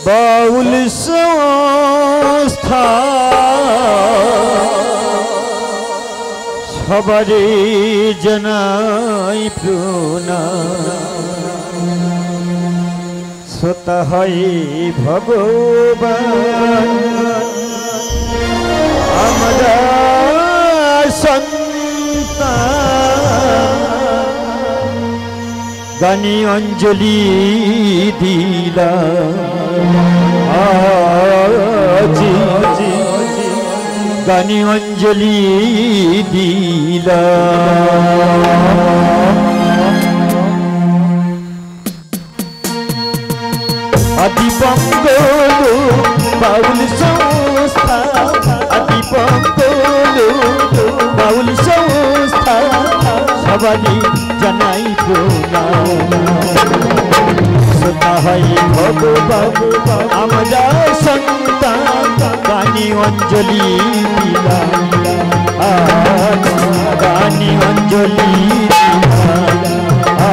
বাউল সংস্থা সবারে জানাই প্রণাম। শ্রোতা হয় ভগবান আমরা সন্তান, গানে অঞ্জলি দিলাম আজি, গানে অঞ্জলি দিলাম। আদি বঙ্গল বাউল সংস্থা, আদি বঙ্গল বাউল সংস্থা সবারই জানাই প্রণাম। শ্রোতা হয় ভগবান আমরা সন্তান, গানে অঞ্জলি দিলাম আজ, গানে অঞ্জলি দিলাম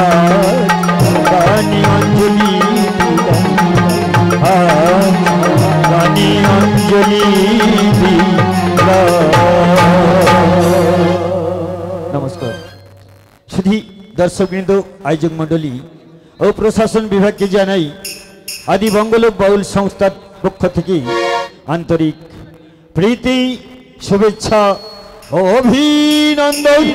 আজ, গানে অঞ্জলি দিলাম আজ, গানে অঞ্জলি দিলাম। নমস্কার। শুধু দর্শকবৃন্দ, আয়োজক মণ্ডলী ও প্রশাসন বিভাগকে জানাই আদি বঙ্গলোক বাউল সংস্থার পক্ষ থেকে আন্তরিক প্রীতি, শুভেচ্ছা ও অভিনন্দন।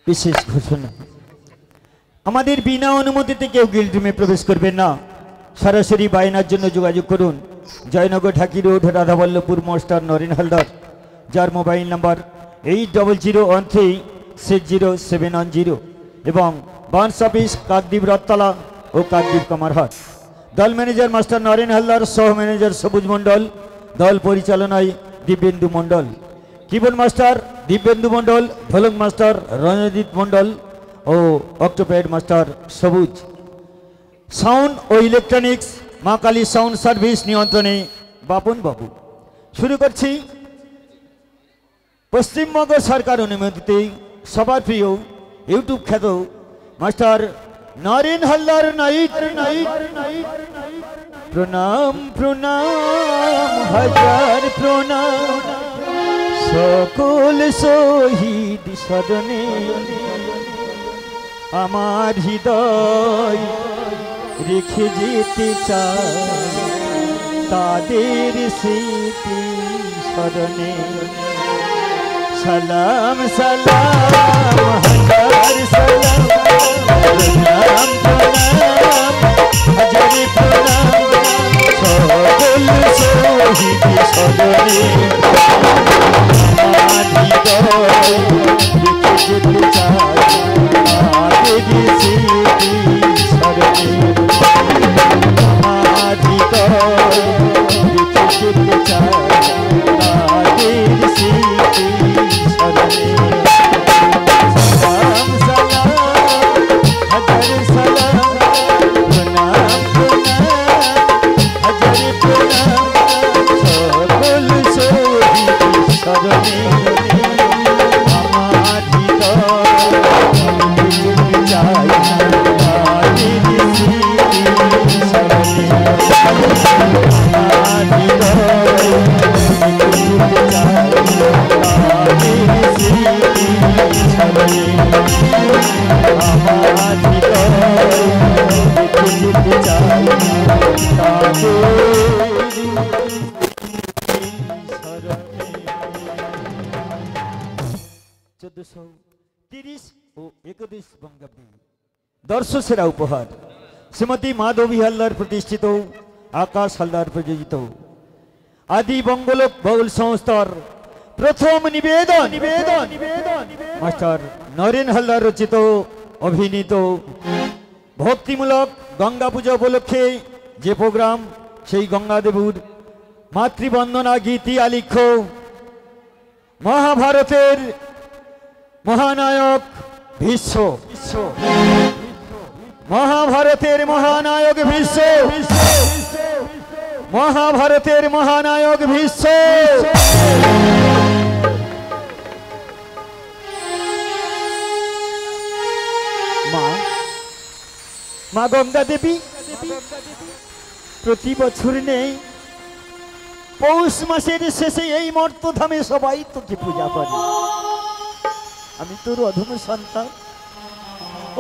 বিশেষ ঘোষণা, আমাদের বিনা অনুমতিতে কেউ গিল্ড রুমে প্রবেশ করবেন না। সরাসরি বায়নার জন্য যোগাযোগ করুন জয়নগর ঢাকি রোড, রাধাবল্লভপুর, মাস্টার নরেন হালদার, যার মোবাইল নাম্বার 8003600710 এবং বার্নস অফিস কাকদ্বীপ রথতলা ও কাকদ্বীপ কামারহাট। দল ম্যানেজার মাস্টার নরেন হালদার, সহ ম্যানেজার সবুজ মণ্ডল, দল পরিচালনায় দিব্যেন্দু মণ্ডল, কিবোর্ড মাস্টার দিব্যেন্দু মণ্ডল, ঢোলক মাস্টার রণজিৎ মণ্ডল ও অক্টোপ্যাড মাস্টার সবুজ। সাউন্ড ও ইলেকট্রনিক্স মা কালী সাউন্ড সার্ভিস নিয়ন্ত্রণে বাপন বাবু। শুরু করছি পশ্চিমবঙ্গ সরকার অনুমতিতে সবার প্রিয় ইউটিউব খ্যাত মাস্টার নরেন হালদার নাইট। প্রণাম প্রণাম হাজার প্রণাম সকল শহীদ সদনে, আমার হৃদয় রেখে যেতে চাই তাদের স্মৃতি স্মরণে। সালাম সালাম হাজার সালাম, প্রণাম প্রণাম হাজার প্রণাম সকল শহীদ সদনে, আমার হৃদয় রেখে যেতে চাই তাদের স্মৃতি স্মরণে। আমার হৃদয় রেখে যেতে চাই তাদের স্মৃতি স্মরণে। সালাম সালাম হাজার সালাম, প্রণাম প্রণাম হাজার প্রণাম সকল শহীদ স্মরণে। আমার হৃদয় রেখে চাই তাদের স্মৃতি স্মরণে। আমার হৃদয় রেখে চাই তাদের স্মৃতি স্মরণে। আমার হৃদয় রেখে চাই তাদের 1430 ও 31 বঙ্গাব্দে দর্শকেরা উপহার শ্রীমতী মাধবী হালদার প্রতিষ্ঠিত, আকাশ হালদার প্রযোজিত আদি বঙ্গলোক বাউল সংস্থার প্রথম নিবেদন মাস্টার নরেন হালদার রচিত অভিনীত ভক্তিমূলক গঙ্গা পূজা উপলক্ষে যে প্রোগ্রাম সেই গঙ্গাদেবীর মাতৃবন্দনা গীতি আলিখ্য মহাভারতের মহানায়ক ভীষ্ম, মহাভারতের মহানায়ক ভীষ্ম, মহাভারতের মহানায়ক ভীষ্ম। মা মা গঙ্গা দেবী প্রতি বছর নেই পৌষ মাসের শেষে এই মর্তধামে সবাই তোকে পূজা করে। আমি তোর অধম সন্তান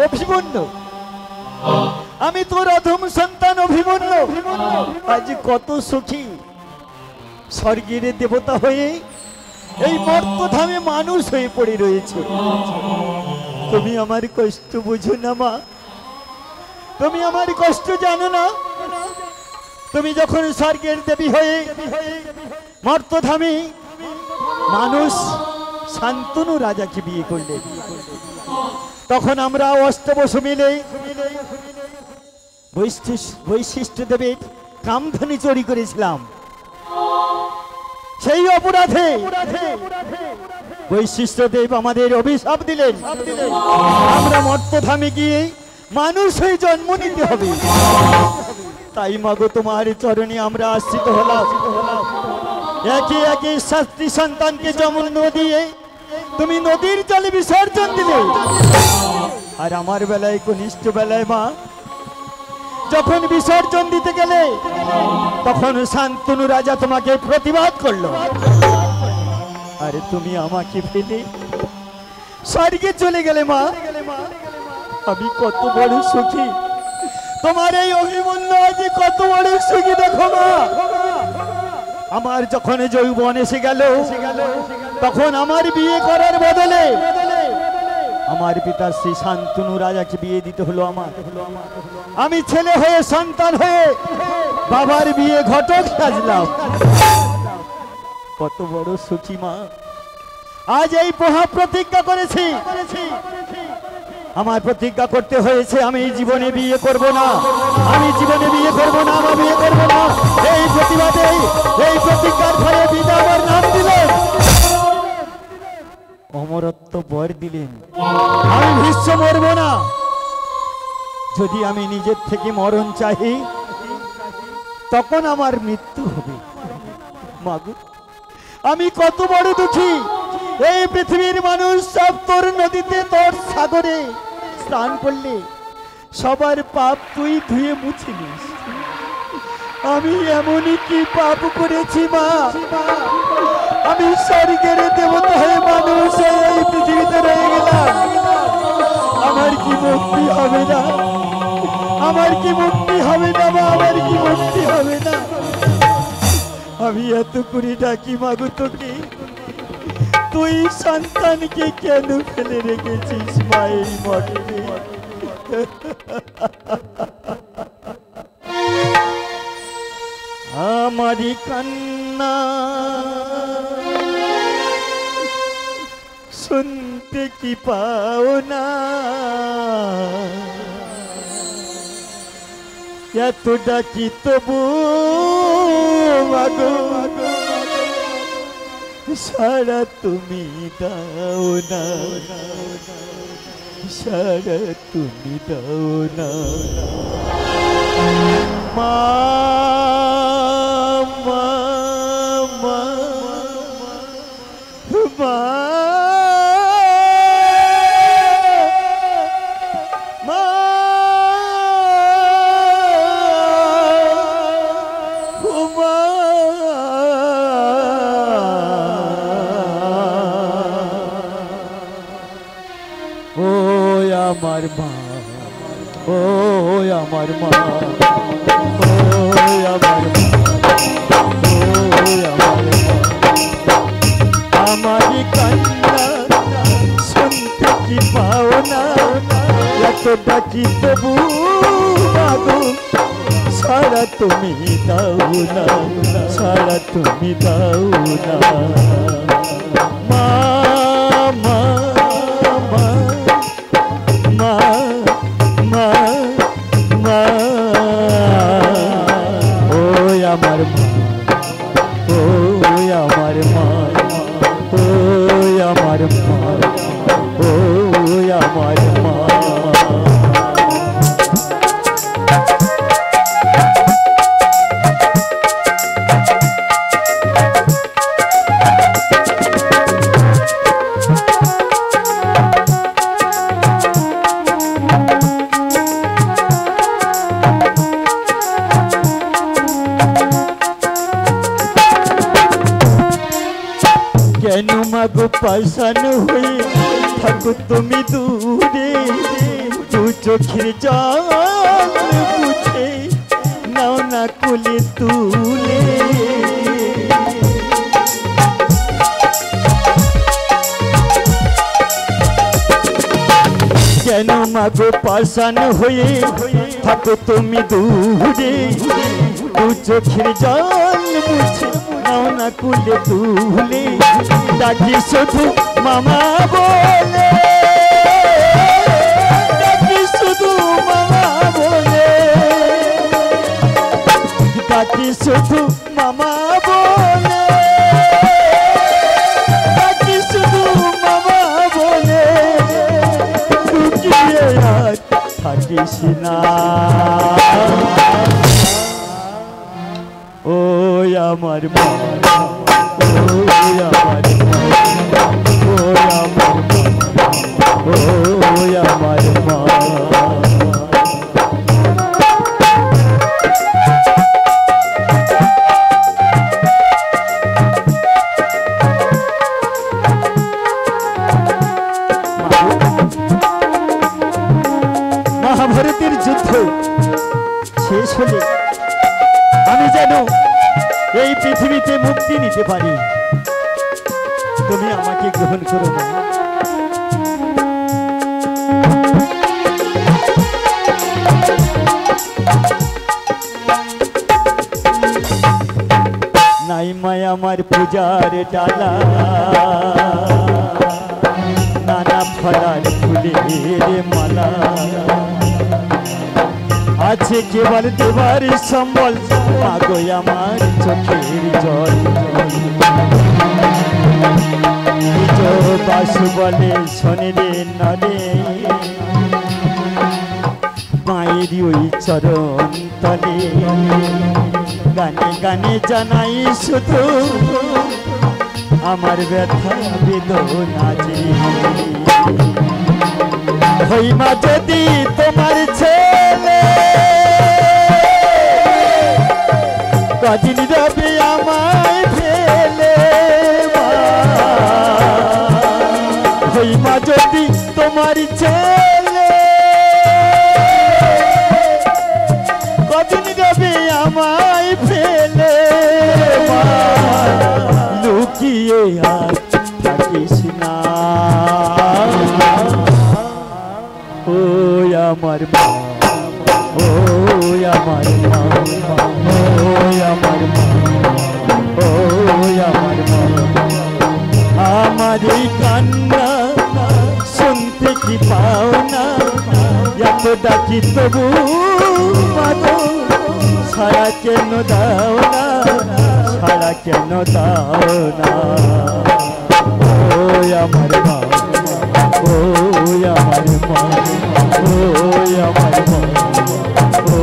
অভিমন্যু, আমি তোর অধম সন্তান অভিমন্যু আজ কত সুখী স্বর্গের দেবতা হয়ে এই মর্তধামে মানুষ হয়ে পড়ে রয়েছে। তুমি আমার কষ্ট বুঝো না মা, তুমি আমার কষ্ট জানো না। তুমি যখন স্বর্গের দেবী হয়ে মর্তধামে মানুষ শান্তনু রাজাকে বিয়ে করলে, তখন আমরা অষ্টবসু মিলে বৈশিষ্ট্য দেবের কামধনি চুরি করেছিলাম। সেই অপরাধে বৈশিষ্ট্য দেব আমাদের অভিশাপ দিলেন, আমরা মর্তধামে গিয়ে মানুষ হয়ে জন্ম নিতে হবে। তাই মাগো তোমার চরণে আমরা আশ্রিত হলাম। একে একে শাস্ত্রী সন্তানকে জন্ম দিয়ে তুমি নদীর জলে বিসর্জন দিলে, আর আমার বেলায় কনিষ্ঠ বেলায় মা যখন বিসর্জন দিতে গেলে তখন শান্তনু রাজা তোমাকে প্রতিবাদ করলো, আরে তুমি আমাকে ফেলে স্বর্গে চলে গেলে। মা আমি কত বড় সুখী, তোমার এই অভিমন্যু আজ কত বড় সুখী। দেখো মা, আমার যখন যৌবন এসে গেল তখন আমার বিয়ে করার বদলে আমার পিতা শ্রী শান্তনু রাজাকে বিয়ে দিতে হলো। আমি ছেলে হয়ে সন্তান হয়ে বাবার বিয়ে ঘটক সাজলাম। কত বড় সুখী মা, আজ এই মহা প্রতিজ্ঞা করেছি। আমার প্রতিজ্ঞা করতে হয়েছে আমি জীবনে বিয়ে করব না, আমি জীবনে বিয়ে করব না, আমি বিয়ে করব না। এই প্রতিবাদে এই প্রতিজ্ঞার ফলে পিতা আমার নাম দিলেন, অমরত্ব বর দিলেন। আমি ভীষ্ম মরব না, যদি আমি নিজের থেকে মরণ চাই তখন আমার মৃত্যু হবে। মাগো আমি কত বড় দুঃখী, এই পৃথিবীর মানুষ সব তোর নদীতে তোর সাগরে স্নান করলে সবার পাপ তুই ধুয়ে মুছে নিস। আমি এমনই কি পাপ করেছি মা, আমি স্বর্গের দেবতা হয়ে মানুষ এই পৃথিবীতে রয়ে গেলাম। আমার কি মুক্তি হবে না, আমার কি মুক্তি হবে না মা, আমার কি মুক্তি হবে না। আমি এত করে ডাকি মাগো তোকে, তুই সন্তানকে কেন ফেলে রেখেছিস মায়ের মঠে। আমারি কান্না শুনতে কি পাও না, এত ডাকি তবু মাগো সারা তুমি দাও না, সারা তুমি দাও না। মা মা মা মা আমার মা, ও আমার মা, ও আমার মা, ও আমার মা। আমার কান্না শুনতে কি পাও না, এত ডাকি তবু মাগো সারা তুমি দাও না, সারা তুমি দাও না। মা মা মা মা মা, ও আমার মা, ও আমার মা, ও আমার মা, ও আমার মা। কেন মাগো পাশান হয়ে থাকো তুমি দূরে, দু চোখের জল মুছে নাও না কোলে তুলে। কেন মাগো পাশান হয়ে থাকো তুমি দূরে, দু চোখের জল মুছে নাও না কোলে তুলে। ডাকি শুধু মামা বলে, ডাকি শুধু মামা বলে, ডাকি শুধু মামা বলে, ডাকি শুধু মামা বলে। লুকিয়ে আর থাকিস না, ও আমার মা, ও আমার মা, ও আমার মা, ও আমার মা। মহাভারতের যুদ্ধ শেষ হলে আমি যেন এই পৃথিবীতে মুক্তি নিতে পারি, তুমি আমাকে গ্রহণ করো না। নাই মায় আমার পূজার ডালা, নানা ফলার ফুলের মালা, আছে কেবল দেবার সম্বল, মাগো আমার চোখের জল। বাস বলে শোনে রে নরে, মায়ের ওই চরণ তলে, গানে গানে জানাই শুধু আমার ব্যথা বেদনা যে। হই মা যদি তোমার ছেলে, কদিন রবে আমায় ফেলে। হই মা যদি তোমার ছেলে, কদিন রবে আমায় ফেলে। লুকিয়ে আর থাকিস না, ও আমার মা, ও আমার মা, ও আমার মা, ও আমার মা। আমার এই কান্না শুনতে কি পাও না, এত ডাকি তবু মাগো ছাড়া কেন দাও না, ছাড়া কেন দাও না। ও আমার মা, ও আমার মা, ও আমার মা, ও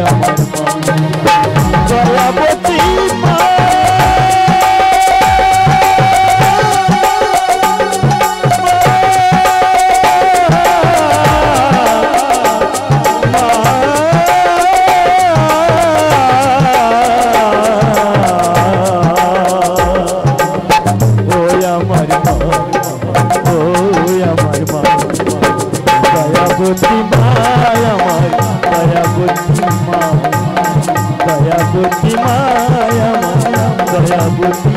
আমার মা। দয়াবতী মা, দয়াবতী মা আমার, দয়াবতী মা, দয়াবতী মা আমার, দয়াবতী।